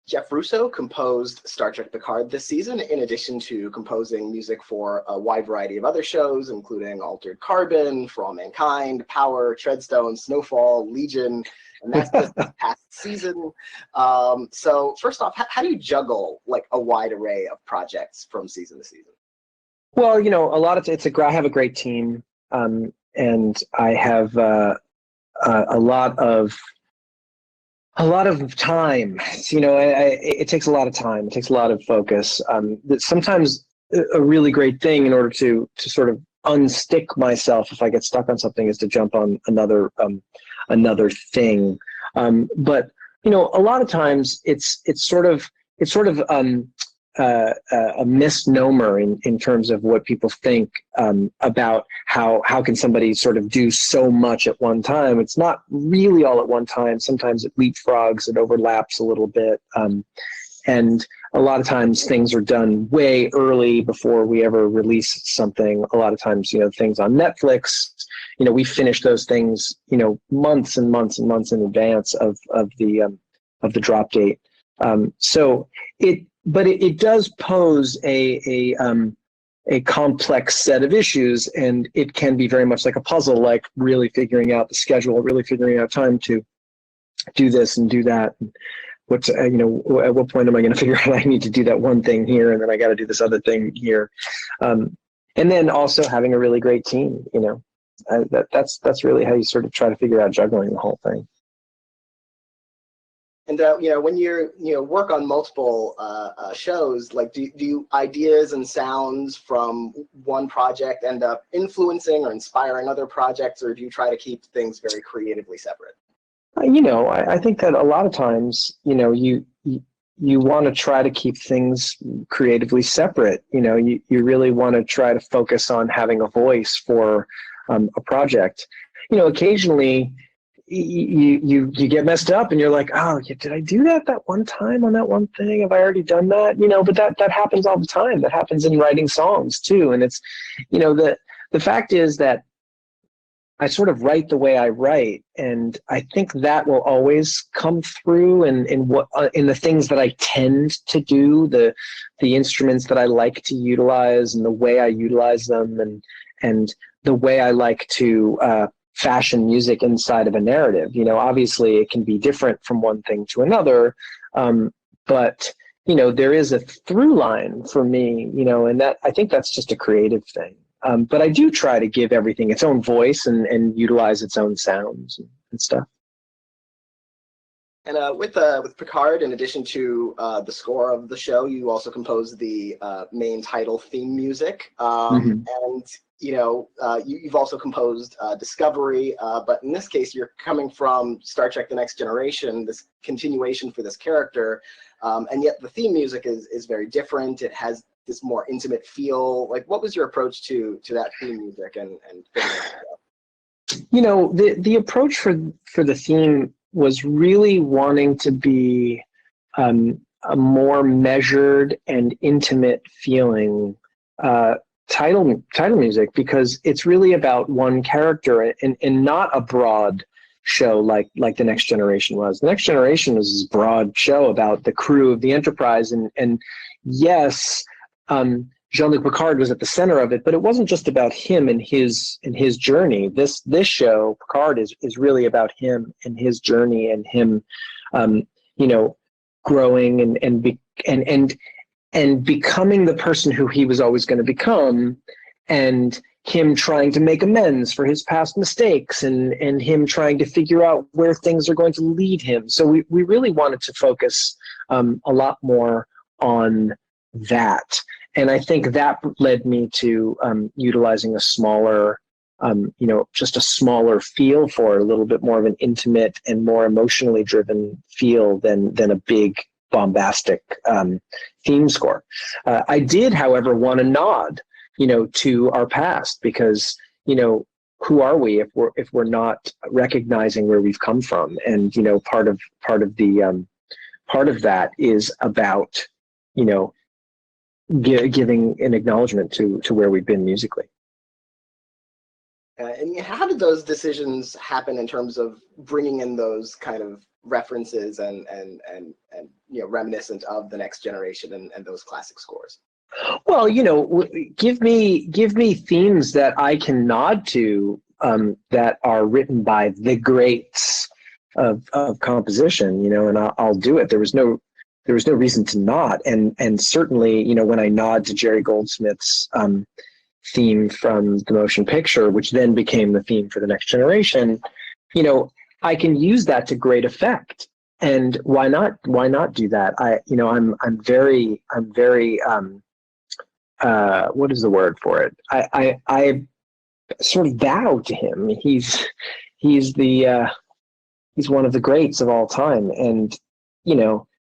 Jeff Russo composed Star Trek Picard this season, in addition to composing music for a wide variety of other shows, including Altered Carbon, For All Mankind, Power, Treadstone, Snowfall, Legion, and that's just this past season. So first off, how do you juggle like a wide array of projects from season to season? Well, you know, I have a great team, and I have a lot of time. You know, it takes a lot of time. It takes a lot of focus. Sometimes a really great thing in order to sort of unstick myself if I get stuck on something is to jump on another thing. But you know, a lot of times it's sort of a misnomer in terms of what people think about how can somebody sort of do so much at one time. It's not really all at one time. Sometimes it leapfrogs, it overlaps a little bit. And a lot of times things are done way early before we ever release something. A lot of times, you know, things on Netflix, you know, we finish those things, you know, months and months and months in advance of the drop date. But it does pose a complex set of issues, and it can be very much like a puzzle, like really figuring out the schedule, really figuring out time to do this and do that. And you know, at what point am I going to figure out I need to do that one thing here, and then I got to do this other thing here, and then also having a really great team. You know, that's really how you sort of try to figure out juggling the whole thing. And you know, when you work on multiple shows, like do ideas and sounds from one project end up influencing or inspiring other projects, or do you try to keep things very creatively separate? You know, I think that a lot of times, you know, you want to try to keep things creatively separate. You know, you really want to try to focus on having a voice for a project. You know, occasionally you get messed up and you're like, oh, did I do that one time on that one thing? Have I already done that? You know, but that happens all the time. That happens in writing songs too. And it's, you know, the fact is that I sort of write the way I write, and I think that will always come through in the things that I tend to do, the instruments that I like to utilize, and the way I utilize them, and the way I like to fashion music inside of a narrative. You know, obviously it can be different from one thing to another, but you know, there is a through line for me. You know, and that I think that's just a creative thing. But I do try to give everything its own voice and utilize its own sounds and stuff. And with Picard, in addition to the score of the show, you also composed the main title theme music. And you know, you've also composed Discovery, but in this case, you're coming from Star Trek: The Next Generation, this continuation for this character, and yet the theme music is very different. It has this more intimate feel. Like, what was your approach to that theme music and you know, the approach for the theme was really wanting to be a more measured and intimate feeling title music, because it's really about one character and not a broad show like The Next Generation was. The Next Generation was this broad show about the crew of the Enterprise, and yes, Jean-Luc Picard was at the center of it, but it wasn't just about him and his journey. This show, Picard, is really about him and his journey, and him, you know, growing and becoming the person who he was always going to become, and him trying to make amends for his past mistakes, and him trying to figure out where things are going to lead him. So we really wanted to focus a lot more on that. And I think that led me to utilizing a smaller, you know, just a smaller feel for it, a little bit more of an intimate and more emotionally driven feel than a big bombastic theme score. I did, however, want to nod, you know, to our past, because, you know, who are we if we're not recognizing where we've come from? And, you know, part of that is about, you know, giving an acknowledgement to where we've been musically. And how did those decisions happen in terms of bringing in those kind of references and you reminiscent of The Next Generation and those classic scores? Well, give me themes that I can nod to that are written by the greats of composition, and I'll do it. There was no reason to not, and certainly, when I nod to Jerry Goldsmith's theme from the motion picture, which then became the theme for The Next Generation, I can use that to great effect. And why not do that? I'm very what is the word for it? I sort of bow to him. He's one of the greats of all time, and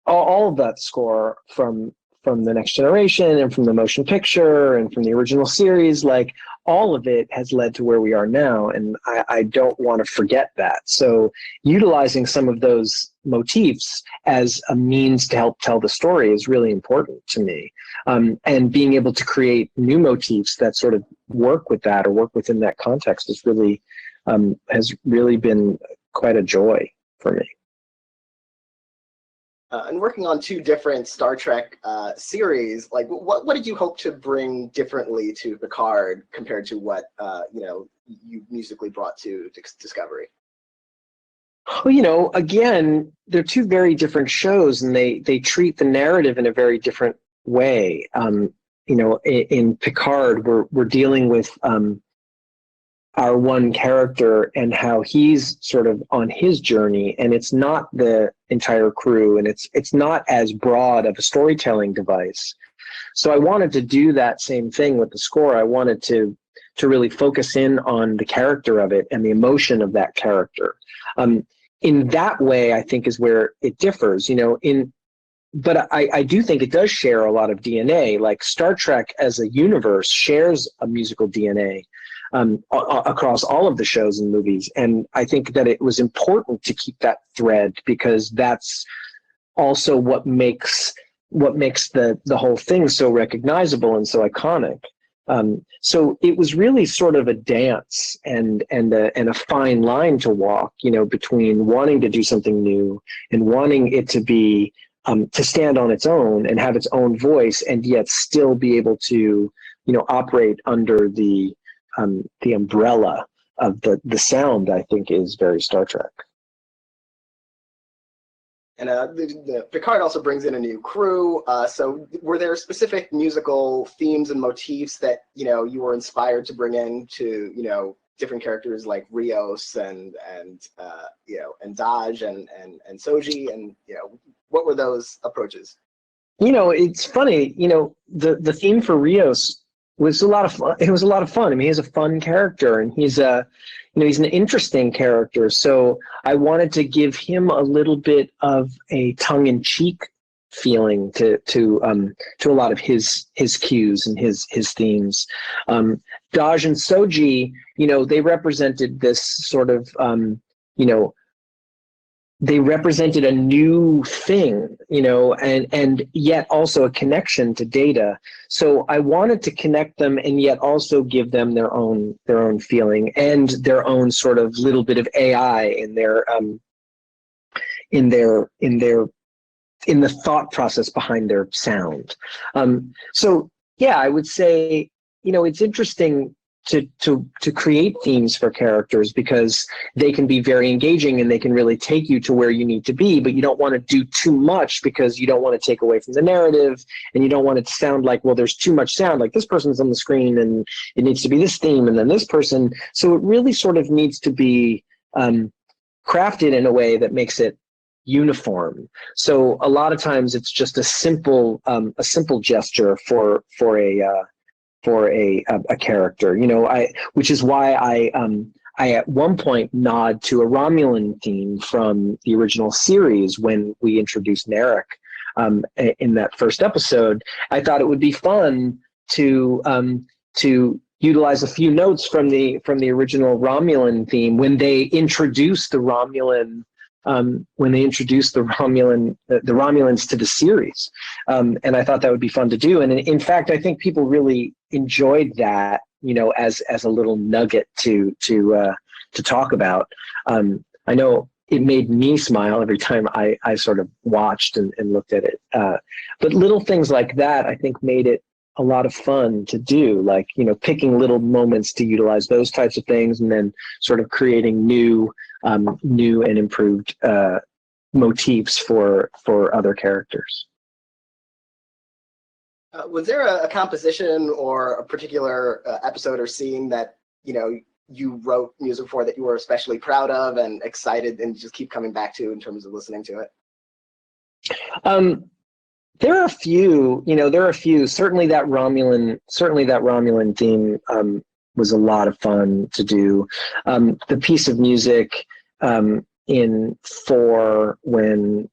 all of that score from The Next Generation and from the motion picture and from the original series, like all of it has led to where we are now, and I don't want to forget that. So utilizing some of those motifs as a means to help tell the story is really important to me, and being able to create new motifs that sort of work with that or work within that context is really has really been quite a joy for me. And working on two different Star Trek series, like what did you hope to bring differently to Picard compared to what you musically brought to Discovery? Well, again, they're two very different shows, and they treat the narrative in a very different way. In Picard, we're dealing with our one character and how he's sort of on his journey, and it's not the entire crew, and it's not as broad of a storytelling device. So I wanted to do that same thing with the score. I wanted to really focus in on the character of it and the emotion of that character. In that way, I think is where it differs, but I do think it does share a lot of DNA. Like Star Trek as a universe shares a musical DNA across all of the shows and movies. And I think that it was important to keep that thread, because that's also what makes the whole thing so recognizable and so iconic. So it was really sort of a dance and a fine line to walk, between wanting to do something new and wanting it to be to stand on its own and have its own voice, and yet still be able to operate under the umbrella of the sound. I think is very Star Trek. And the Picard also brings in a new crew. So were there specific musical themes and motifs that you were inspired to bring in to different characters like Rios and Daj and Soji, and what were those approaches? It's funny. The theme for Rios was a lot of fun. It was a lot of fun. I mean, he's a fun character, and he's an interesting character. So I wanted to give him a little bit of a tongue-in-cheek feeling to a lot of his cues and his themes. Daj and Soji, they represented this sort of they represented a new thing, and yet also a connection to Data. So I wanted to connect them and yet also give them their own feeling and their own sort of little bit of AI in the thought process behind their sound. So yeah, I would say, it's interesting to create themes for characters, because they can be very engaging and they can really take you to where you need to be, but you don't want to do too much because you don't want to take away from the narrative, and you don't want it to sound like, well, there's too much sound, like this person's on the screen and it needs to be this theme and then this person. So it really sort of needs to be crafted in a way that makes it uniform. So a lot of times it's just a simple gesture for a character, which is why I at one point nod to a Romulan theme from the original series when we introduced Narek in that first episode. I thought it would be fun to utilize a few notes from the original Romulan theme when they introduced the Romulan. The Romulans to the series, and I thought that would be fun to do. And in fact, I think people really enjoyed that, as a little nugget to talk about. I know it made me smile every time I sort of watched and looked at it. But little things like that, I think, made it a lot of fun to do, like, picking little moments to utilize those types of things, and then sort of creating new and improved motifs for other characters. Was there a composition or a particular episode or scene that, you wrote music for that you were especially proud of and excited and just keep coming back to in terms of listening to it? There are a few, certainly that Romulan theme was a lot of fun to do. The piece of music in 4 when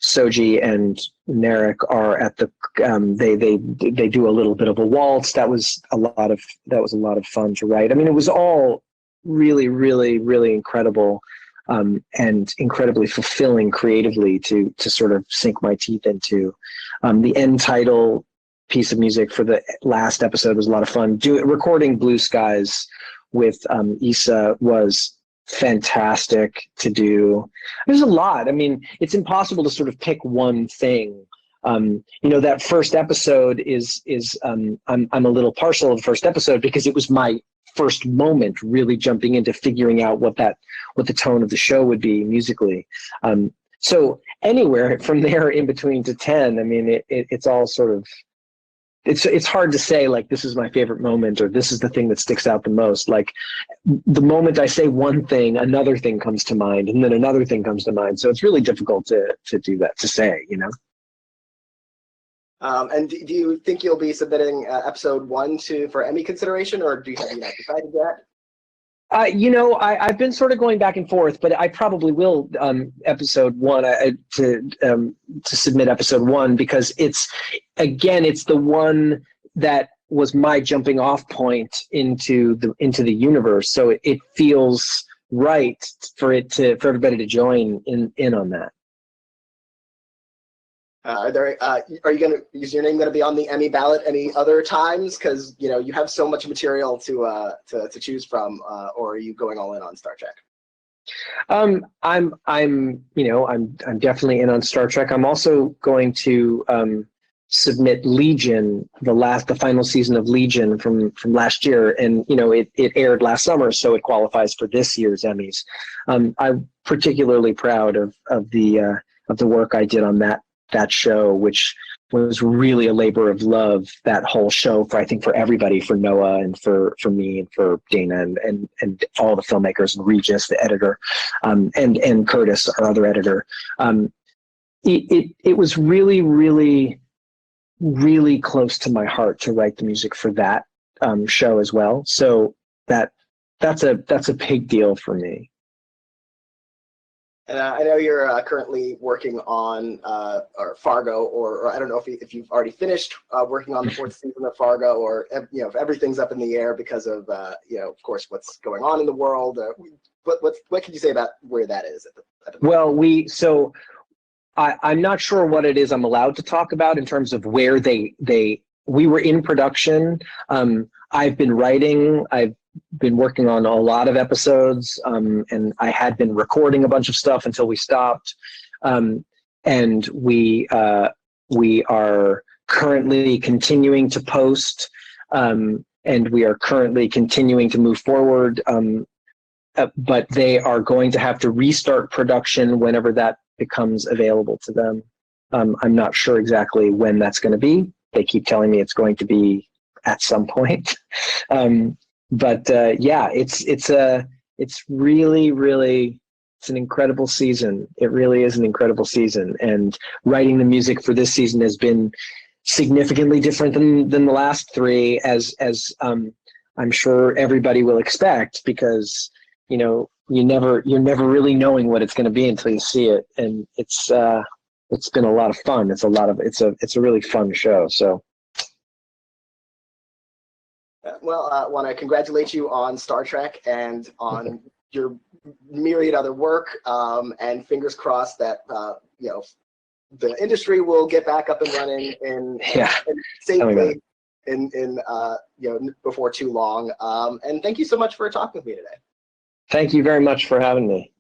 Soji and Narek are at the they do a little bit of a waltz. That was a lot of fun to write. I mean, it was all really, really, really incredible and incredibly fulfilling creatively to sort of sink my teeth into. The end title piece of music for the last episode was a lot of fun. Recording Blue Skies with Issa was fantastic to do. There's a lot. I mean, it's impossible to sort of pick one thing. That first episode is I'm a little partial of the first episode because it was my first moment really jumping into figuring out what the tone of the show would be musically. So anywhere from there in between to 10, I mean, it's all sort of, it's hard to say, like, this is my favorite moment or this is the thing that sticks out the most. Like, the moment I say one thing, another thing comes to mind, and then another thing comes to mind. So it's really difficult to do that, to say, And do you think you'll be submitting episode 1 for Emmy consideration, or have you not decided yet? I've been sort of going back and forth, but I probably will episode 1 to submit episode 1 because it's the one that was my jumping off point into the universe. So it feels right for everybody to join in on that. Is your name going to be on the Emmy ballot any other times? Because you have so much material to choose from, or are you going all in on Star Trek? I'm definitely in on Star Trek. I'm also going to submit Legion, the final season of Legion from last year, and it aired last summer, so it qualifies for this year's Emmys. I'm particularly proud of the work I did on that show, which was really a labor of love, that whole show, I think for everybody, for Noah and for me and for Dana and all the filmmakers, and Regis, the editor, and Curtis, our other editor. It was really, really, really close to my heart to write the music for that show as well. So that's a big deal for me. And I know you're currently working on or Fargo, or I don't know if you've already finished working on the 4th season of Fargo, or if everything's up in the air because of of course what's going on in the world. What can you say about where that is at the moment? Well, I'm not sure what it is I'm allowed to talk about in terms of where we were in production. I've been writing. I've been working on a lot of episodes, and I had been recording a bunch of stuff until we stopped. And we are currently continuing to post, and we are currently continuing to move forward. But they are going to have to restart production whenever that becomes available to them. I'm not sure exactly when that's going to be. They keep telling me it's going to be at some point. But it's really, really, it's an incredible season. It really is an incredible season. And writing the music for this season has been significantly different than the last 3, as I'm sure everybody will expect, because you're never really knowing what it's going to be until you see it. And it's been a lot of fun. It's a really fun show. So. Well, I want to congratulate you on Star Trek and on your myriad other work, and fingers crossed that the industry will get back up and running and safely in before too long. And thank you so much for talking with me today. Thank you very much for having me.